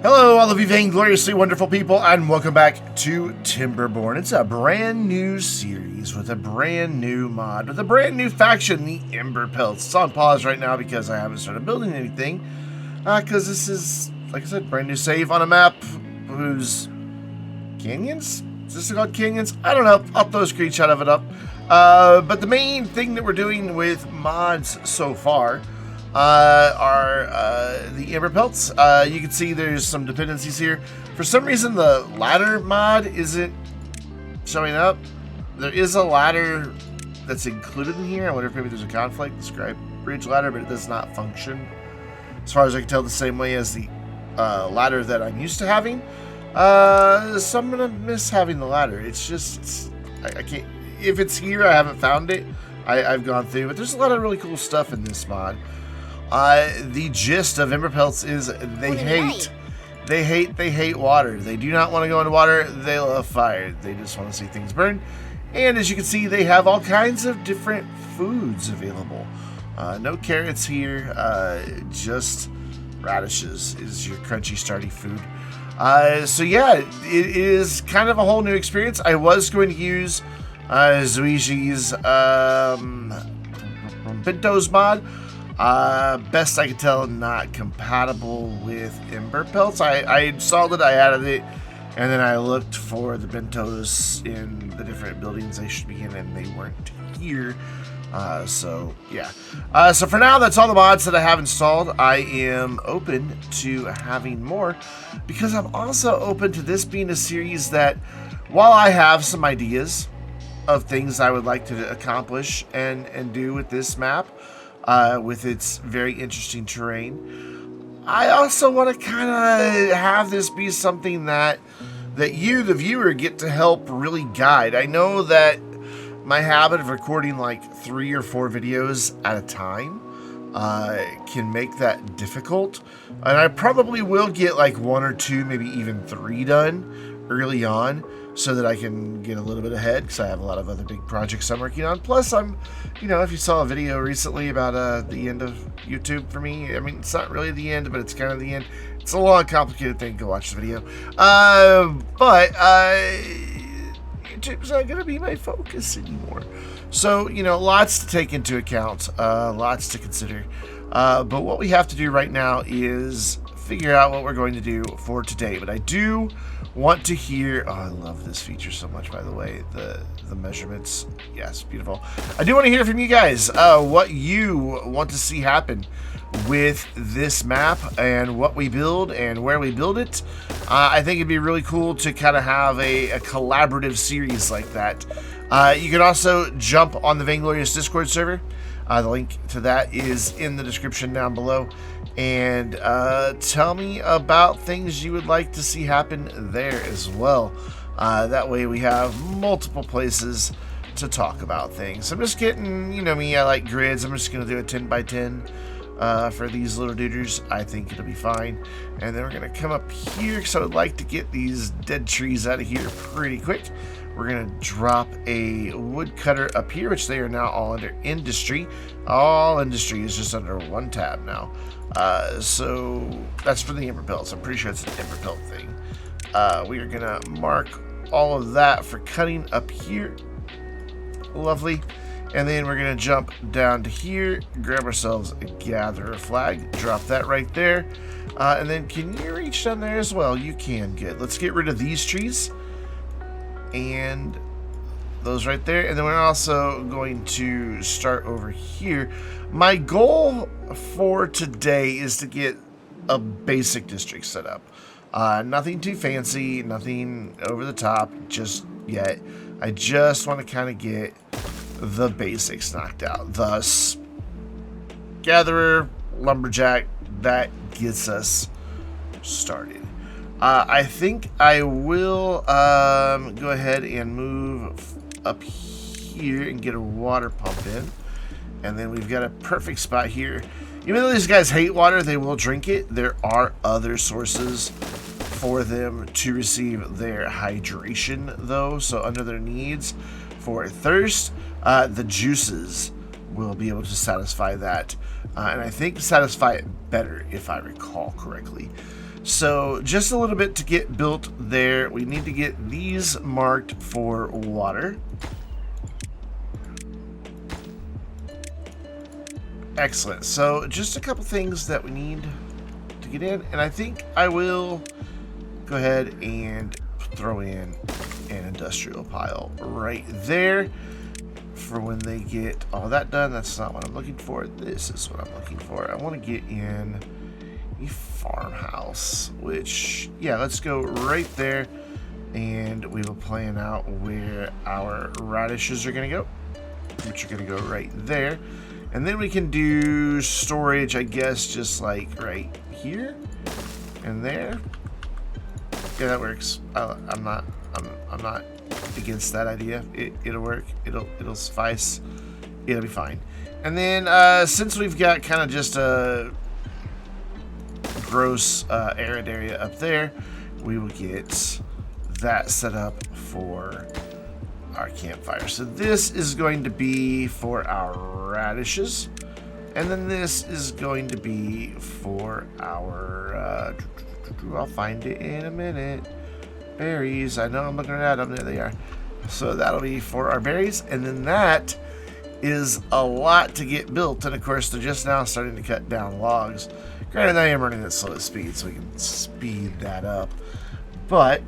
Hello, all of you vaingloriously wonderful people, and welcome back to Timberborn. It's a brand new series with a brand new mod, with a brand new faction, the Ember Pelts. It's on pause right now because I haven't started building anything, because this is, like I said, brand new save on a map whose canyons? Is this called canyons? I don't know. I'll throw a screenshot of it up. But the main thing that we're doing with mods so far are the Ember Pelts. You can see there's some dependencies here. For some reason, the ladder mod isn't showing up. There is a ladder that's included in here. I wonder if maybe there's a conflict. The scribe bridge ladder, but it does not function, as far as I can tell, the same way as the ladder that I'm used to having. So I'm gonna miss having the ladder. It's just, I can't. If it's here, I haven't found it. I've gone through, but there's a lot of really cool stuff in this mod. The gist of Ember Pelts is they hate water. They do not want to go into water. They love fire. They just want to see things burn. And as you can see, they have all kinds of different foods available. No carrots here. Just radishes is your crunchy, starty food. So yeah, it is kind of a whole new experience. I was going to use Zuiji's Bento's mod. Best I could tell, not compatible with Ember Pelts. I installed it, I added it, and then I looked for the bentos in the different buildings they should be in, and they weren't here. So yeah. So for now, that's all the mods that I have installed. I am open to having more, because I'm also open to this being a series that, while I have some ideas of things I would like to accomplish and do with this map, with its very interesting terrain, I also want to kind of have this be something that you, the viewer, get to help really guide. I know that my habit of recording like 3 or 4 videos at a time can make that difficult, and I probably will get like 1 or 2, maybe even 3 done early on, so that I can get a little bit ahead, because I have a lot of other big projects I'm working on. Plus, I'm, if you saw a video recently about the end of YouTube for me, I mean, it's not really the end, but it's kind of the end. It's a long, complicated thing. Go watch the video. But YouTube's not going to be my focus anymore. So, lots to take into account, lots to consider. But what we have to do right now is figure out what we're going to do for today. But I do want to hear, I love this feature so much, by the way, the measurements. Yes, beautiful. I do want to hear from you guys, what you want to see happen with this map, and what we build and where we build it. I think it'd be really cool to kind of have a collaborative series like that. You can also jump on the Vainglorious Discord server. The link to that is in the description down below. And tell me about things you would like to see happen there as well. That way we have multiple places to talk about things. I'm just getting, me, I like grids. I'm just going to do a 10 by 10 for these little duders. I think it'll be fine. And then we're going to come up here, because I would like to get these dead trees out of here pretty quick. We're going to drop a woodcutter up here, which they are now all under industry. All industry is just under one tab now. So that's for the Ember Pelts. I'm pretty sure it's an Ember Pelt thing. We are going to mark all of that for cutting up here. Lovely. And then we're going to jump down to here, grab ourselves a gatherer flag, drop that right there. And then can you reach down there as well? You can. Good. Let's get rid of these trees. And those right there. And then we're also going to start over here. My goal for today is to get a basic district set up. Nothing too fancy, nothing over the top just yet. I just want to kind of get the basics knocked out. Thus, gatherer, lumberjack, that gets us started. I think I will go ahead and move up here and get a water pump in. And then we've got a perfect spot here. Even though these guys hate water, they will drink it. There are other sources for them to receive their hydration, though. So under their needs for thirst, the juices will be able to satisfy that. And I think satisfy it better, if I recall correctly. So just a little bit to get built there. We need to get these marked for water. Excellent. So just a couple things that we need to get in, and I think I will go ahead and throw in an industrial pile right there for when they get all that done. That's not what I'm looking for. This is what I'm looking for. I want to get in a farmhouse, which, yeah, let's go right there, and we will plan out where our radishes are going to go, which are going to go right there. And then we can do storage, I guess, just like right here and there. Yeah, that works. I'm not against that idea. It'll work. It'll suffice. It'll be fine. And then since we've got kind of just a gross arid area up there, we will get that set up for our campfire. So this is going to be for our radishes, and then this is going to be for our I'll find it in a minute. Berries. I know I'm looking at them. There they are. So that'll be for our berries, and then that is a lot to get built. And of course, they're just now starting to cut down logs. Granted, I am running at slow speed, so we can speed that up. But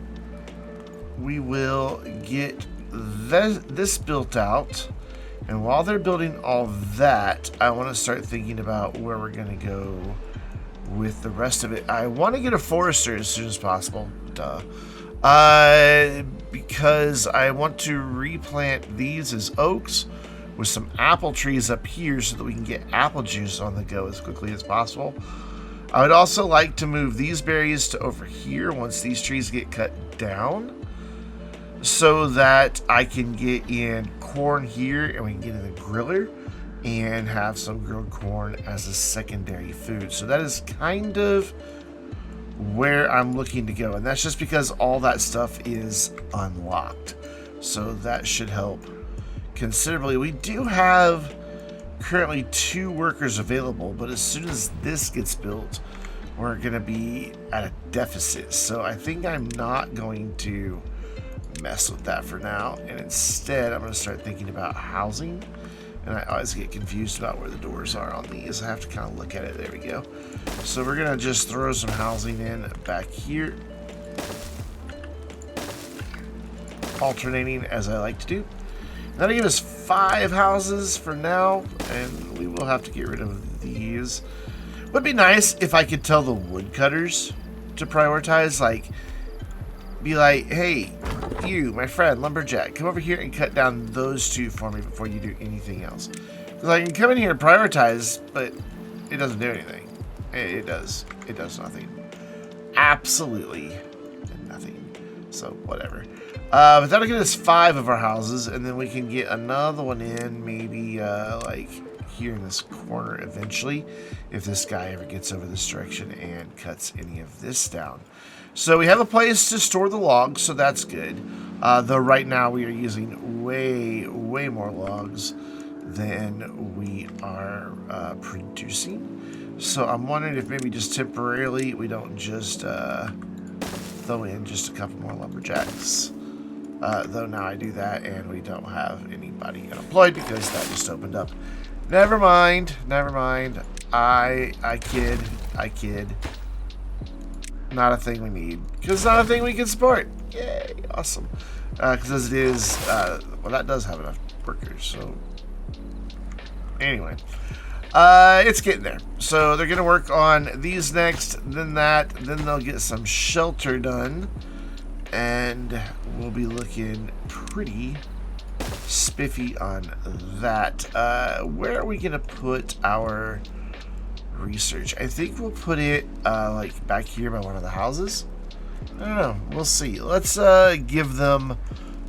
we will get this built out, and while they're building all that, I want to start thinking about where we're going to go with the rest of it. I want to get a forester as soon as possible. Duh. Because I want to replant these as oaks with some apple trees up here so that we can get apple juice on the go as quickly as possible. I would also like to move these berries to over here once these trees get cut down, so that I can get in corn here and we can get in the griller and have some grilled corn as a secondary food. So that is kind of where I'm looking to go, and that's just because all that stuff is unlocked. So that should help considerably. We do have currently 2 workers available, but as soon as this gets built, we're going to be at a deficit. So I think I'm not going to mess with that for now, and instead I'm going to start thinking about housing. And I always get confused about where the doors are on these. I have to kind of look at it. There we go. So we're going to just throw some housing in back here, alternating as I like to do. That'll give us 5 houses for now, and we will have to get rid of these. Would be nice if I could tell the woodcutters to prioritize, like, be like, hey, you, my friend, Lumberjack, come over here and cut down those 2 for me before you do anything else. Because I can come in here and prioritize, but it doesn't do anything. It does nothing. Absolutely nothing. So, whatever. But that'll get us 5 of our houses, and then we can get another one in, maybe, like, here in this corner eventually, if this guy ever gets over this direction and cuts any of this down. So we have a place to store the logs, so that's good. Though right now we are using way more logs than we are producing. So I'm wondering if maybe just temporarily we don't just throw in just a couple more lumberjacks. Though now I do that and we don't have anybody unemployed because that just opened up. Never mind. I kid. Not a thing we need, because it's not a thing we can support. Yay, awesome. Because as it is, well, that does have enough workers, so anyway, it's getting there. So they're gonna work on these next, then that, then they'll get some shelter done, and we'll be looking pretty spiffy on that. Where are we gonna put our research? I think we'll put it like back here by one of the houses. I don't know, we'll see. Let's give them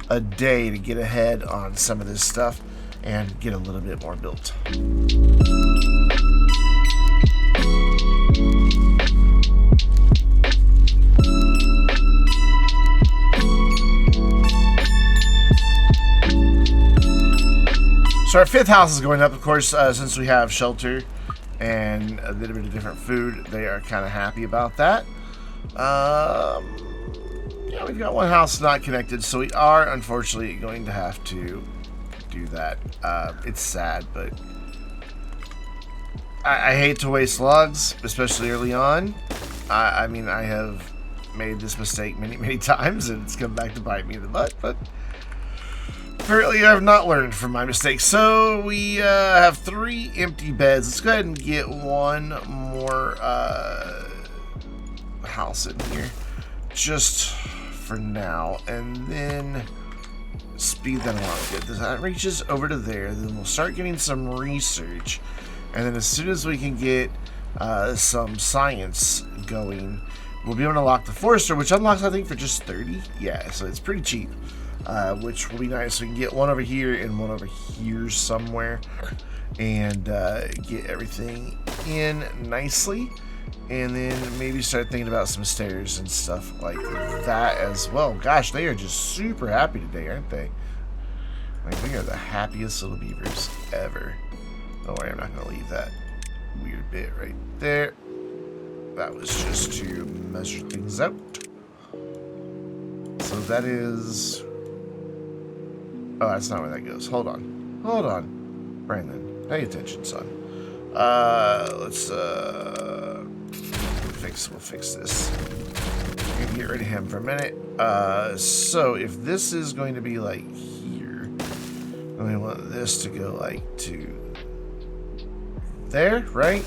a day to get ahead on some of this stuff and get a little bit more built. So our 5th house is going up, of course, since we have shelter and a little bit of different food. They are kind of happy about that. Yeah, we've got one house not connected, so we are unfortunately going to have to do that. It's sad, but I hate to waste logs, especially early on. I mean, I have made this mistake many times, and it's come back to bite me in the butt, but apparently I have not learned from my mistakes. So we have 3 empty beds. Let's go ahead and get one more house in here, just for now, and then speed that along a bit. That reaches over to there, then we'll start getting some research, and then as soon as we can get some science going, we'll be able to unlock the forester, which unlocks I think for just 30. Yeah, so it's pretty cheap, which will be nice. We can get one over here and one over here somewhere, and get everything in nicely, and then maybe start thinking about some stairs and stuff like that as well. Gosh, they are just super happy today, aren't they? Like, we are the happiest little beavers ever. Don't worry, I'm not going to leave that weird bit right there. That was just to measure things out. So that is... Oh, that's not where that goes. Hold on. Hold on. Brandon, pay attention, son. We'll fix this. We can get rid of him for a minute. So if this is going to be like here, then we want this to go like to there, right?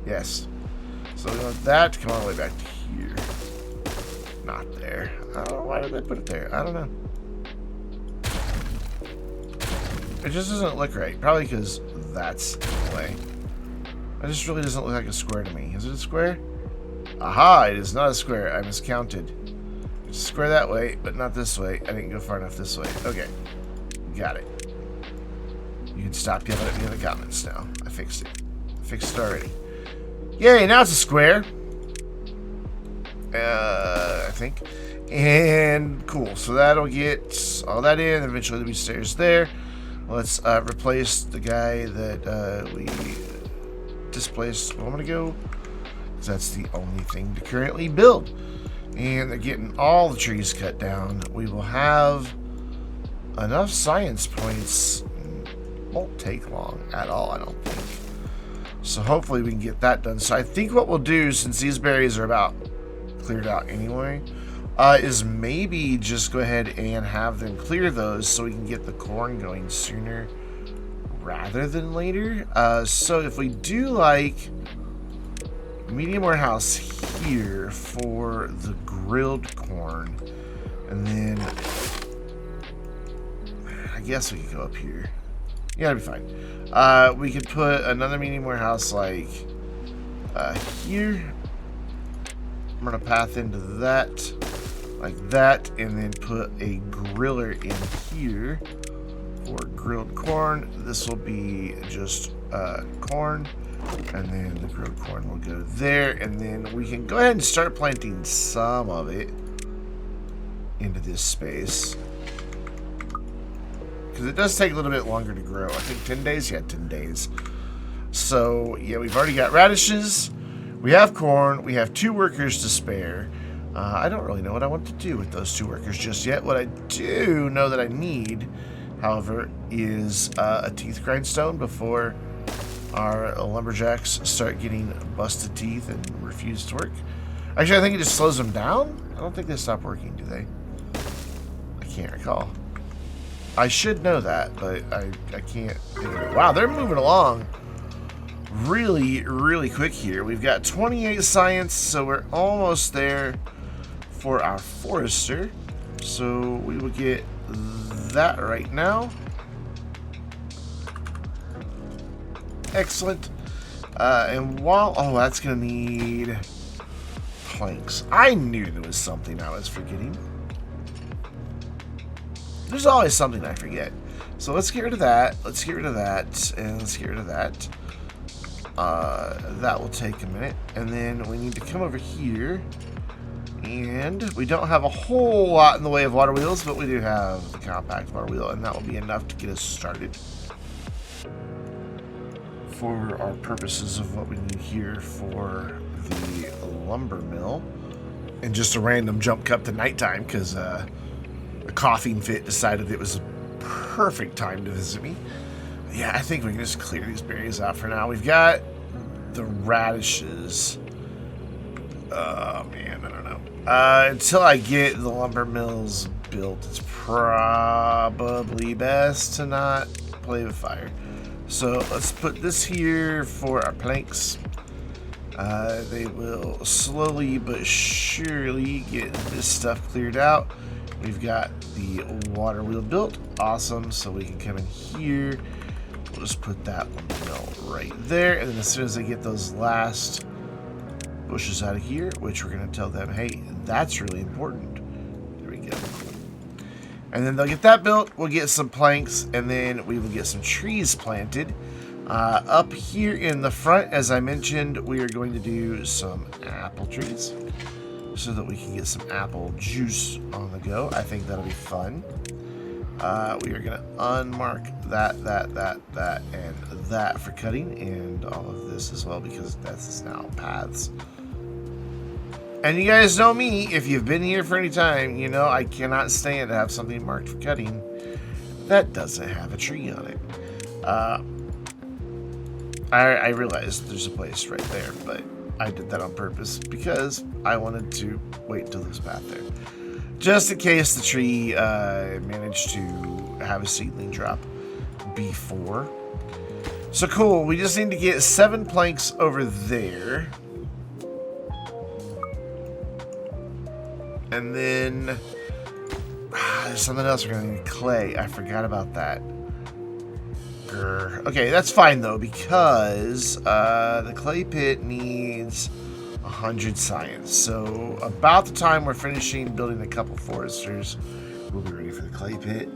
Yes. So we want that to come all the way back to here. Not there. I don't know, why did they put it there? I don't know. It just doesn't look right. Probably because that's in the way. It just really doesn't look like a square to me. Is it a square? Aha! It is not a square. I miscounted. It's a square that way, but not this way. I didn't go far enough this way. Okay. Got it. You can stop yelling at me in the comments now. I fixed it. I fixed it already. Yay! Now it's a square. I think. And cool. So that'll get all that in. Eventually there'll be stairs there. Let's replace the guy that we displaced a moment ago, because that's the only thing to currently build. And they're getting all the trees cut down. We will have enough science points. Won't take long at all, I don't think. So hopefully we can get that done. So I think what we'll do, since these berries are about cleared out anyway, is maybe just go ahead and have them clear those so we can get the corn going sooner rather than later. So if we do like medium warehouse here for the grilled corn, and then I guess we could go up here. Yeah, that'd be fine. We could put another medium warehouse like here. I'm gonna path into that like that, and then put a griller in here for grilled corn. This will be just corn, and then the grilled corn will go there, and then we can go ahead and start planting some of it into this space, because it does take a little bit longer to grow. I think 10 days? Yeah, 10 days. So yeah, we've already got radishes, we have corn, we have 2 workers to spare. I don't really know what I want to do with those 2 workers just yet. What I do know that I need, however, is a teeth grindstone before our lumberjacks start getting busted teeth and refuse to work. Actually, I think it just slows them down. I don't think they stop working, do they? I can't recall. I should know that, but I can't think of it. Wow, they're moving along really quick here. We've got 28 science, so we're almost there for our forester. So we will get that right now. Excellent. And while, oh, that's gonna need planks. I knew there was something I was forgetting. There's always something I forget. So let's get rid of that. Let's get rid of that, and let's get rid of that. That will take a minute, and then we need to come over here, and we don't have a whole lot in the way of water wheels, but we do have the compact water wheel, and that will be enough to get us started. for our purposes of what we need here for the lumber mill. And just a random jump cut to nighttime because a coughing fit decided it was a perfect time to visit me. Yeah, I think we can just clear these berries out for now. We've got the radishes. Oh man, I don't know. Until I get the lumber mills built, it's probably best to not play with fire. So let's put this here for our planks. They will slowly but surely get this stuff cleared out. We've got the water wheel built. Awesome. So we can come in here. We'll just put that one right there. And then as soon as I get those last bushes out of here, which we're going to tell them, hey, that's really important. There we go. And then they'll get that built. We'll get some planks, and then we will get some trees planted. Up here in the front, as I mentioned, we are going to do some apple trees so that we can get some apple juice on the go. I think that'll be fun. We are going to unmark that, and that for cutting, and all of this as well, because that's now paths. And you guys know me, if you've been here for any time, you know I cannot stand to have something marked for cutting that doesn't have a tree on it. I realized there's a place right there, but I did that on purpose because I wanted to wait until there's a path there. Just in case the tree managed to have a seedling drop before. So cool, we just need to get 7 planks over there. And then there's something else we're gonna need, clay. I forgot about that. Okay, that's fine though, because the clay pit needs 100 science. So about the time we're finishing building a couple foresters, we'll be ready for the clay pit.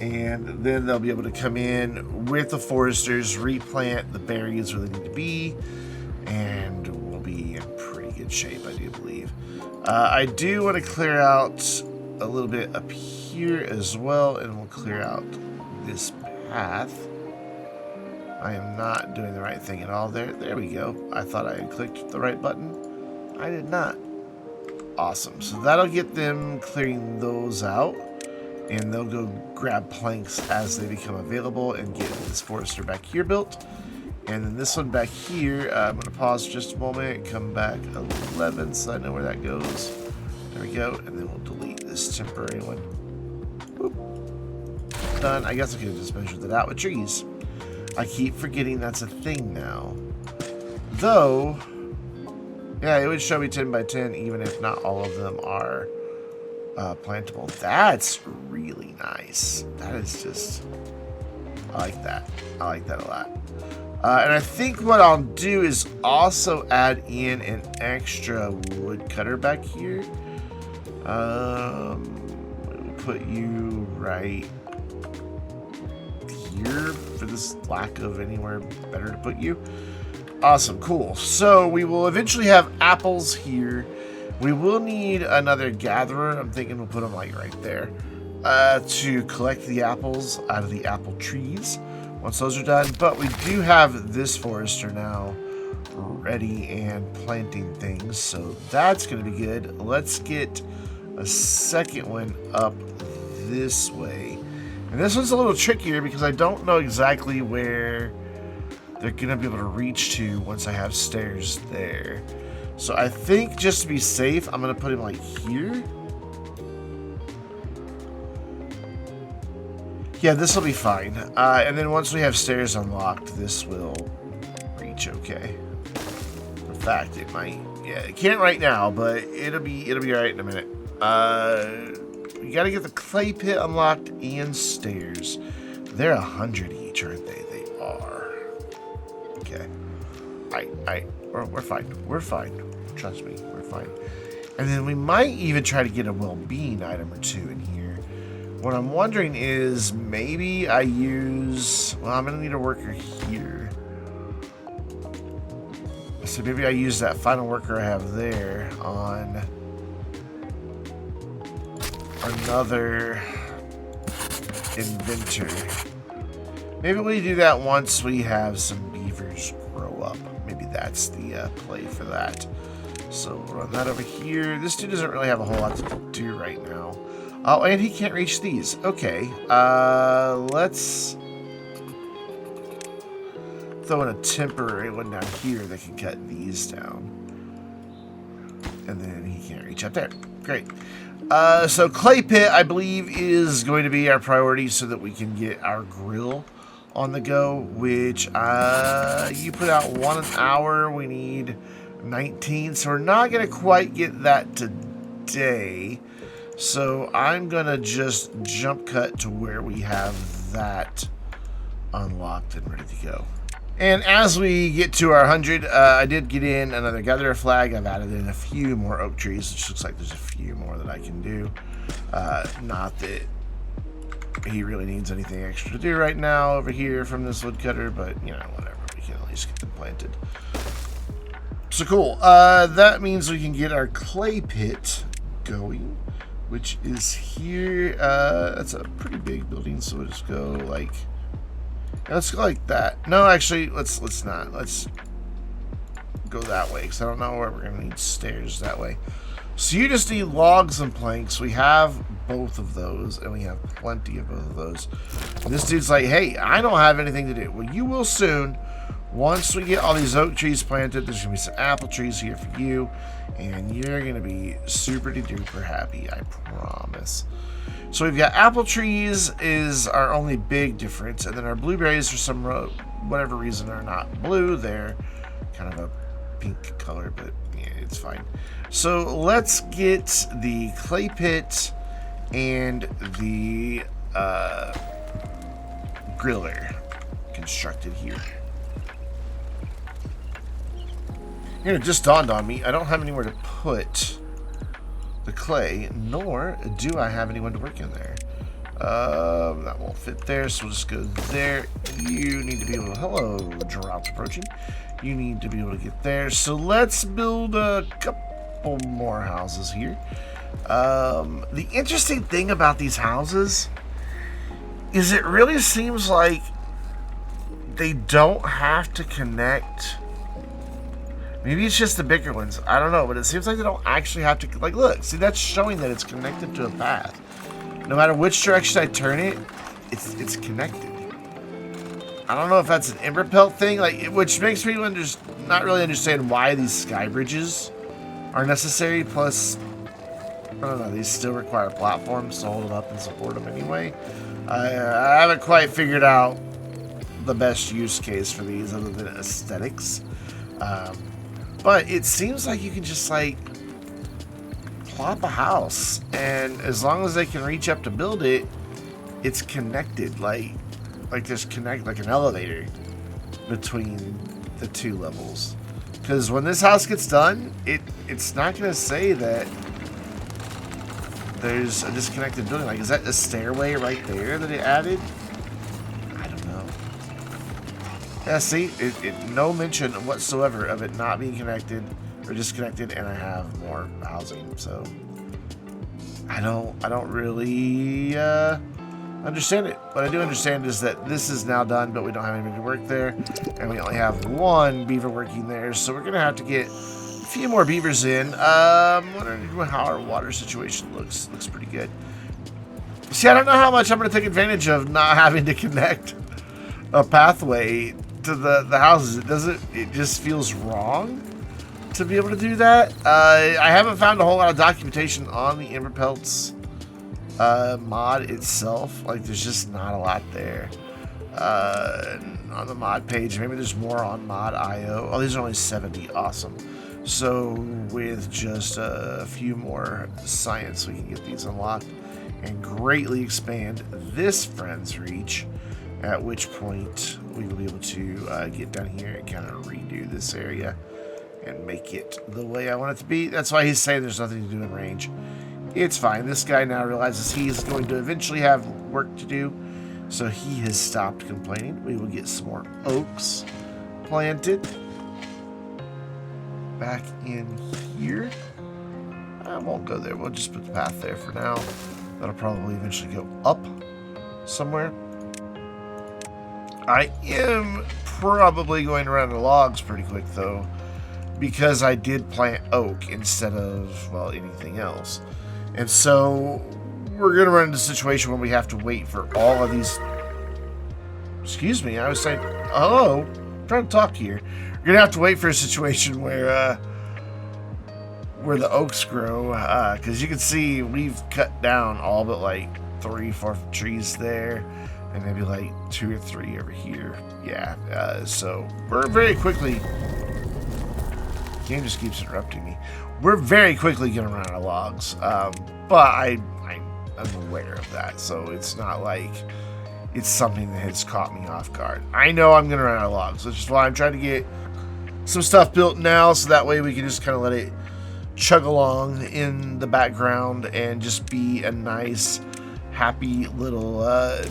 And then they'll be able to come in with the foresters, replant the berries where they need to be, and we'll be in pretty good shape, I do believe. I do want to clear out a little bit up here as well, and we'll clear out this path. I am not doing the right thing at all there. There we go. I thought I had clicked the right button. I did not. Awesome. So that'll get them clearing those out, and they'll go grab planks as they become available and get this forester back here built. And then this one back here, I'm going to pause for just a moment, come back 11 so I know where that goes. There we go. And then we'll delete this temporary one. Boop. Done. I guess I could have just measured that out with trees. I keep forgetting that's a thing now. Though, yeah, it would show me 10 by 10 even if not all of them are plantable. That's really nice. That is just, I like that. I like that a lot. And I think what I'll do is also add in an extra wood cutter back here. We'll put you right here for this lack of anywhere better to put you. Awesome, cool. So we will eventually have apples here. We will need another gatherer. I'm thinking we'll put them like right there to collect the apples out of the apple trees once those are done. But we do have this forester now ready and planting things, so that's going to be good. Let's get a second one up this way. And this one's a little trickier because I don't know exactly where they're going to be able to reach to once I have stairs there. So I think just to be safe, I'm going to put him like here. Yeah, this will be fine. And then once we have stairs unlocked, this will reach okay. In fact, it might. Yeah, it can't right now, but it'll be all right in a minute. We got to get the clay pit unlocked and stairs. They're 100 each, aren't they? They are. Okay. We're fine. We're fine. Trust me, we're fine. And then we might even try to get a well-being item or two in here. What I'm wondering is maybe I use... Well, I'm going to need a worker here. So maybe I use that final worker I have there on another inventor. Maybe we do that once we have some beavers that's the play for that. So we'll run that over here. This dude doesn't really have a whole lot to do right now. Oh, and he can't reach these. Okay, let's throw in a temporary one down here that can cut these down. And then he can't reach up there. Great. So clay pit, I believe, is going to be our priority so that we can get our grill on the go, which you put out 1 an hour. We need 19, so we're not going to quite get that today. So I'm going to just jump cut to where we have that unlocked and ready to go. And as we get to our 100, I did get in another gatherer flag. I've added in a few more oak trees, which looks like there's a few more that I can do. Not that he really needs anything extra to do right now over here from this woodcutter, but, you know, whatever. We can at least get them planted. So cool. That means we can get our clay pit going, which is here. That's a pretty big building, so we'll just go like... Let's go like that. No, actually, let's not. Let's go that way, because I don't know where we're going to need stairs that way. So you just need logs and planks. We have both of those, and we have plenty of both of those. And this dude's like, hey, I don't have anything to do. Well, you will soon. Once we get all these oak trees planted, there's going to be some apple trees here for you, and you're going to be super duper happy, I promise. So we've got apple trees is our only big difference, and then our blueberries, for some whatever reason, are not blue. They're kind of a pink color, but yeah, it's fine. So let's get the clay pit and the griller constructed here. You know, it just dawned on me, I don't have anywhere to put the clay, nor do I have anyone to work in there. That won't fit there, so we'll just go there. You need to be able to, hello, drought approaching. You need to be able to get there. So let's build a couple more houses here. The interesting thing about these houses is it really seems like they don't have to connect. Maybe it's just the bigger ones. I don't know, but it seems like they don't actually have to... Like, look. See, that's showing that it's connected to a path. No matter which direction I turn it, it's connected. I don't know if that's an Ember Pelt thing, like, which makes me not really understand why these sky bridges are necessary. Plus, I don't know, these still require platforms to hold it up and support them anyway. I haven't quite figured out the best use case for these other than aesthetics. But it seems like you can just, like, plop a house, and as long as they can reach up to build it, it's connected, like there's like an elevator between the two levels. Because when this house gets done, it's not going to say that there's a disconnected building. Like, is that a stairway right there that it added? I don't know. Yeah, see, no mention whatsoever of it not being connected or disconnected, and I have more housing, so I don't really understand it. What I do understand is that this is now done, but we don't have anybody to work there, and we only have one beaver working there, so we're gonna have to get a few more beavers in. I'm wondering how our water situation looks. Looks pretty good. See, I don't know how much I'm gonna take advantage of not having to connect a pathway to the houses. It just feels wrong to be able to do that. I haven't found a whole lot of documentation on the Ember Pelts mod itself. Like, there's just not a lot there on the mod page. Maybe there's more on mod.io. Oh, these are only 70. Awesome. So with just a few more science, we can get these unlocked and greatly expand this friend's reach, at which point we will be able to get down here and kind of redo this area and make it the way I want it to be. That's why he's saying there's nothing to do in range. It's fine. This guy now realizes he's going to eventually have work to do, so he has stopped complaining. We will get some more oaks planted back in here. I won't go there. We'll just put the path there for now. That'll probably eventually go up somewhere. I am probably going to run out of logs pretty quick, though, because I did plant oak instead of, well, anything else. And so we're going to run into a situation where we have to wait for all of these... Excuse me, I was saying, hello, I'm trying to talk to you. We're going to have to wait for a situation where the oaks grow, because you can see we've cut down all but like 3-4 trees there, and maybe like 2 or 3 over here. Yeah, so we're very quickly... The game just keeps interrupting me. We're very quickly going to run out of logs, but I'm aware of that, so it's not like it's something that has caught me off guard. I know I'm going to run out of logs, which is why I'm trying to get some stuff built now, so that way we can just kind of let it chug along in the background and just be a nice, happy little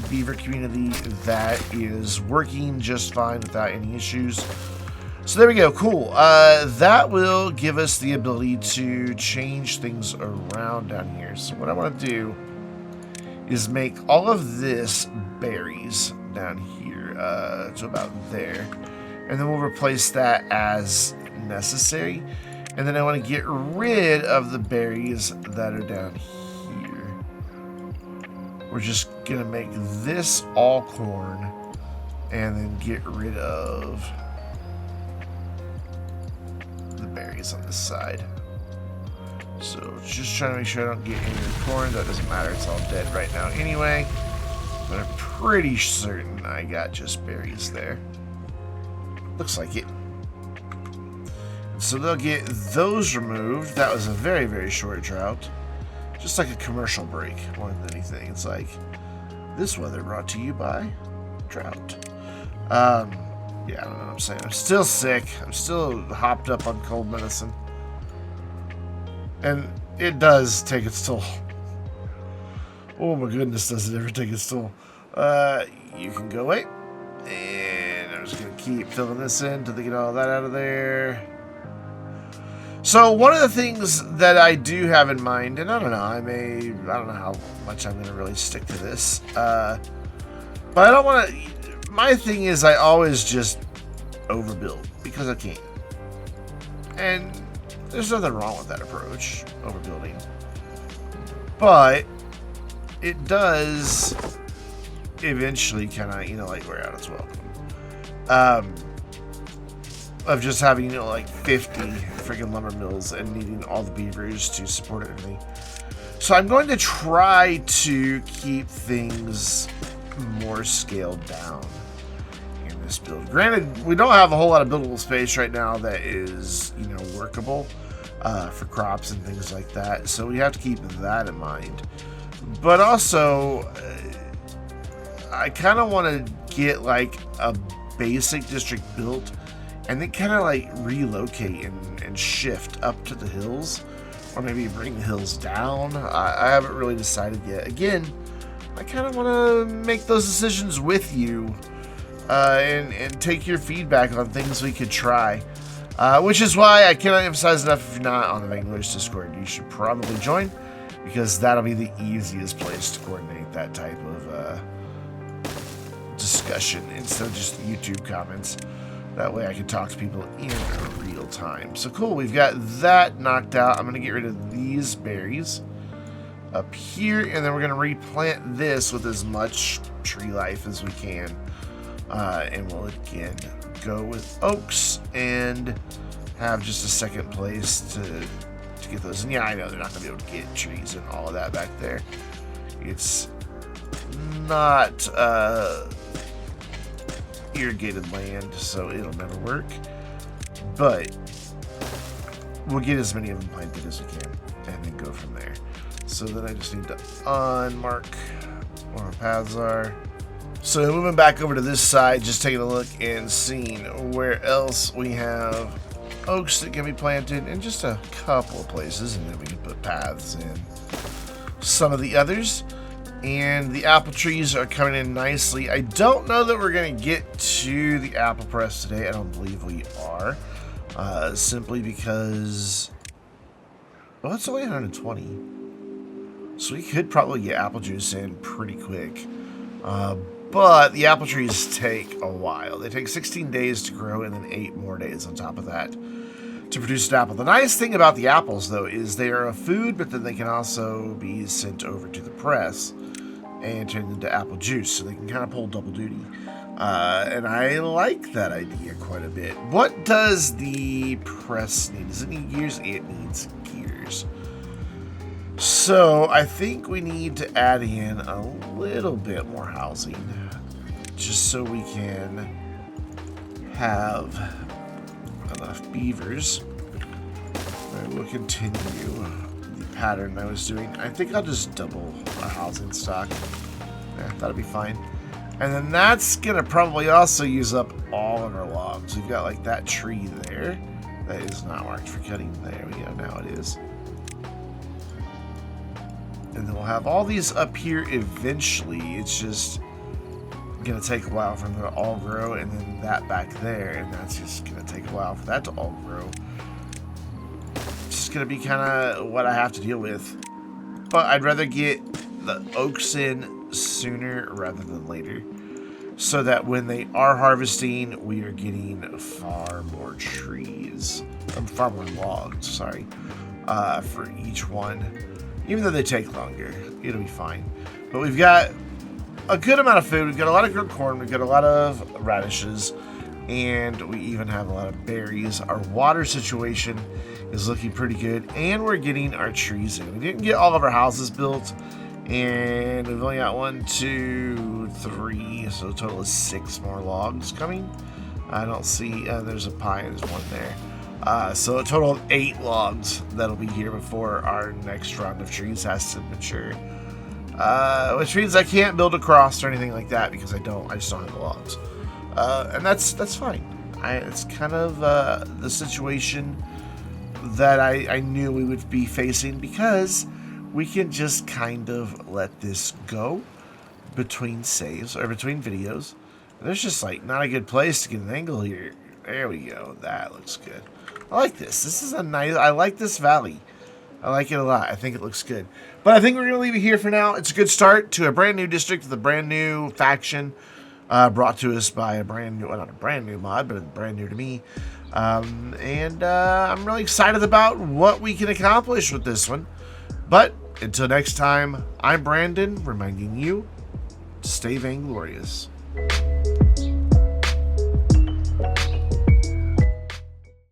beaver community that is working just fine without any issues. So there we go, cool. That will give us the ability to change things around down here. So what I want to do is make all of this berries down here to about there. And then we'll replace that as necessary. And then I want to get rid of the berries that are down here. We're just going to make this all corn and then get rid of the berries on this side. So just trying to make sure I don't get any of the corn. That doesn't matter. It's all dead right now anyway. But I'm pretty certain I got just berries there. Looks like it. So they'll get those removed. That was a very, very short drought. Just like a commercial break more than anything. It's like, this weather brought to you by drought. Yeah, I don't know what I'm saying. I'm still sick. I'm still hopped up on cold medicine. And it does take its toll. Oh my goodness, does it ever take its toll. You can go away. And I'm just going to keep filling this in until they get all that out of there. So one of the things that I do have in mind, and I don't know how much I'm going to really stick to this, but I don't want to, my thing is I always just overbuild because I can. And there's nothing wrong with that approach, overbuilding. But it does eventually kind of, like wear out its welcome. Of just having, like 50 freaking lumber mills and needing all the beavers to support everything. So I'm going to try to keep things more scaled down in this build. Granted, we don't have a whole lot of buildable space right now that is, workable for crops and things like that. So we have to keep that in mind. But also, I kind of want to get like a basic district built and then kind of like relocate and shift up to the hills, or maybe bring the hills down. I haven't really decided yet. Again, I kind of want to make those decisions with you and take your feedback on things we could try. Which is why I cannot emphasize enough, if you're not on the Vainglorious Discord, you should probably join, because that'll be the easiest place to coordinate that type of discussion instead of just YouTube comments. That way I can talk to people in real time. So cool, we've got that knocked out. I'm going to get rid of these berries up here, and then we're going to replant this with as much tree life as we can. And we'll again go with oaks and have just a second place to get those. And yeah, I know they're not going to be able to get trees and all of that back there. It's not irrigated land, so it'll never work. But we'll get as many of them planted as we can and then go from there. So then I just need to unmark where our paths are. So moving back over to this side, just taking a look and seeing where else we have oaks that can be planted in just a couple of places, and then we can put paths in some of the others. And the apple trees are coming in nicely. I don't know that we're going to get to the apple press today. I don't believe we are. Simply because... well, it's only 120. So we could probably get apple juice in pretty quick. But the apple trees take a while. They take 16 days to grow and then 8 more days on top of that to produce an apple. The nice thing about the apples, though, is they are a food, but then they can also be sent over to the press and turned into apple juice, so they can kind of pull double duty. And I like that idea quite a bit. What does the press need? Does it need gears? It needs gears. So I think we need to add in a little bit more housing, just so we can have enough beavers. I will continue the pattern I was doing. I think I'll just double our housing stock. Yeah, that'll be fine. And then that's gonna probably also use up all of our logs. We've got like that tree there that is not marked for cutting. There we go, now it is. And then we'll have all these up here eventually. It's just gonna take a while for them to all grow, and then that back there, and that's just gonna take a while for that to all grow. It's just gonna be kind of what I have to deal with. But I'd rather get the oaks in sooner rather than later, so that when they are harvesting, we are getting far more trees, far more logs, sorry, for each one. Even though they take longer, it'll be fine. But we've got a good amount of food. We've got a lot of good corn. We've got a lot of radishes. And we even have a lot of berries. Our water situation is looking pretty good. And we're getting our trees in. We didn't get all of our houses built. And we've only got 1, 2, 3. So a total of 6 more logs coming. I don't see... there's a pine. There's one there. So a total of 8 logs that'll be here before our next round of trees has to mature. Which means I can't build across or anything like that because I just don't have the logs. And that's fine. It's kind of the situation that I knew we would be facing, because we can just kind of let this go between saves or between videos. There's just like not a good place to get an angle here. There we go. That looks good. I like this. This is a nice... I like this valley. I like it a lot. I think it looks good. But I think we're going to leave it here for now. It's a good start to a brand new district with a brand new faction brought to us by a brand new... Well, not a brand new mod, but brand new to me. I'm really excited about what we can accomplish with this one. But until next time, I'm Brandon, reminding you to stay vainglorious.